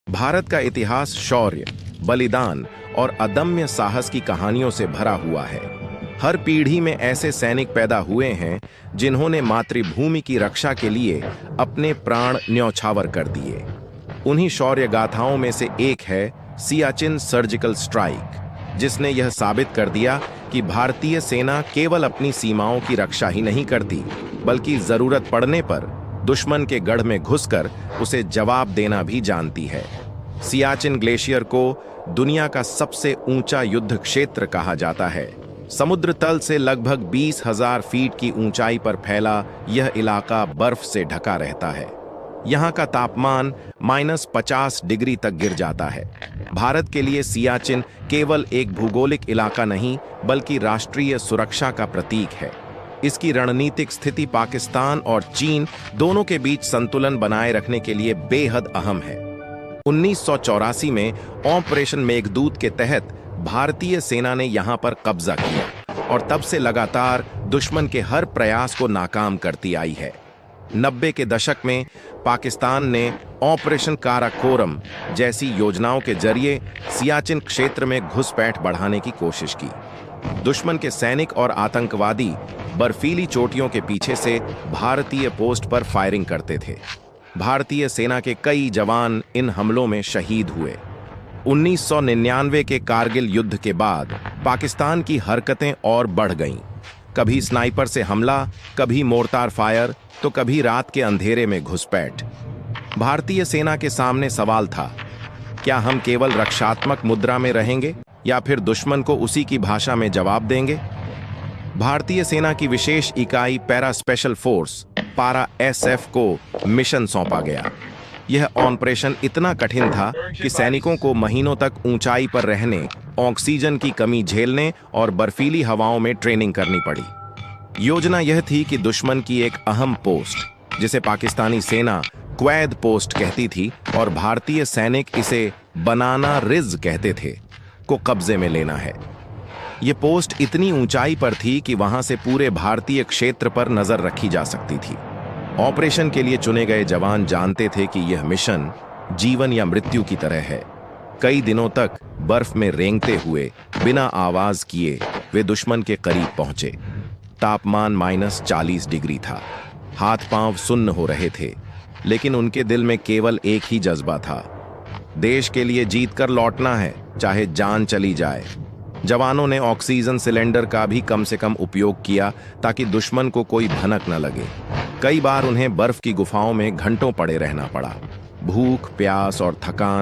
भारत का इतिहास शौर्य, बलिदान और अदम्य साहस की कहानियों से भरा हुआ है। हर पीढ़ी में ऐसे सैनिक पैदा हुए हैं जिन्होंने मातृभूमि की रक्षा के लिए अपने प्राण न्यौछावर कर दिए। उन्हीं शौर्य गाथाओं में से एक है सियाचिन सर्जिकल स्ट्राइक, जिसने यह साबित कर दिया कि भारतीय सेना केवल अपनी सीमाओं की रक्षा ही नहीं करती, बल्कि जरूरत पड़ने पर दुश्मन के गढ़ में घुसकर उसे जवाब देना भी जानती है। सियाचिन ग्लेशियर को दुनिया का सबसे ऊंचा युद्ध क्षेत्र कहा जाता है। समुद्र तल से लगभग 20,000 फीट की ऊंचाई पर फैला यह इलाका बर्फ से ढका रहता है। यहाँ का तापमान -50 डिग्री तक गिर जाता है। भारत के लिए सियाचिन केवल एक भूगोलिक इलाका नहीं, बल्कि राष्ट्रीय सुरक्षा का प्रतीक है। इसकी रणनीतिक स्थिति पाकिस्तान और चीन दोनों के बीच संतुलन बनाए रखने के लिए बेहद अहम है। 1984 में ऑपरेशन मेघदूत के तहत भारतीय सेना ने यहां पर कब्जा किया और तब से लगातार दुश्मन के हर प्रयास को नाकाम करती आई है। 90 के दशक में पाकिस्तान ने ऑपरेशन काराकोरम जैसी योजनाओं के जरिए सियाचिन क्षेत्र में घुसपैठ बढ़ाने की कोशिश की। दुश्मन के सैनिक और आतंकवादी बर्फीली चोटियों के पीछे से भारतीय पोस्ट पर फायरिंग करते थे। भारतीय सेना के कई जवान इन हमलों में शहीद हुए। 1999 के कारगिल युद्ध के बाद पाकिस्तान की हरकतें और बढ़ गईं। कभी स्नाइपर से हमला, कभी मोर्टार फायर, तो कभी रात के अंधेरे में घुसपैठ। भारतीय सेना के सामने सवाल था, क्या हम केवल रक्षात्मक मुद्रा में रहेंगे या फिर दुश्मन को उसी की भाषा में जवाब देंगे? भारतीय सेना की विशेष इकाई पैरा स्पेशल फोर्स पारा SF को मिशन सौंपा गया। यह ऑपरेशन इतना कठिन था कि सैनिकों को महीनों तक ऊंचाई पर रहने, ऑक्सीजन की कमी झेलने और बर्फीली हवाओं में ट्रेनिंग करनी पड़ी। योजना यह थी कि दुश्मन की एक अहम पोस्ट, जिसे पाकिस्तानी सेना क्वैद पोस्ट कहती थी और भारतीय सैनिक इसे बनाना रिज कहते थे, को कब्जे में लेना है। यह पोस्ट इतनी ऊंचाई पर थी कि वहां से पूरे भारतीय क्षेत्र पर नजर रखी जा सकती थी। ऑपरेशन के लिए चुने गए जवान जानते थे कि यह मिशन जीवन या मृत्यु की तरह है। कई दिनों तक बर्फ में रेंगते हुए बिना आवाज किए वे दुश्मन के करीब पहुंचे। तापमान -40 डिग्री था। हाथ पांव सुन्न हो रहे थे, लेकिन उनके दिल में केवल एक ही जज्बा था, देश के लिए जीत कर लौटना है, चाहे जान चली जाए। जवानों ने ऑक्सीजन सिलेंडर का भी कम से कम उपयोग किया ताकि दुश्मन को कोई भनक न लगे। कई बार उन्हें बर्फ की गुफाओं में घंटों पड़े रहना पड़ा। भूख, प्यास और थकान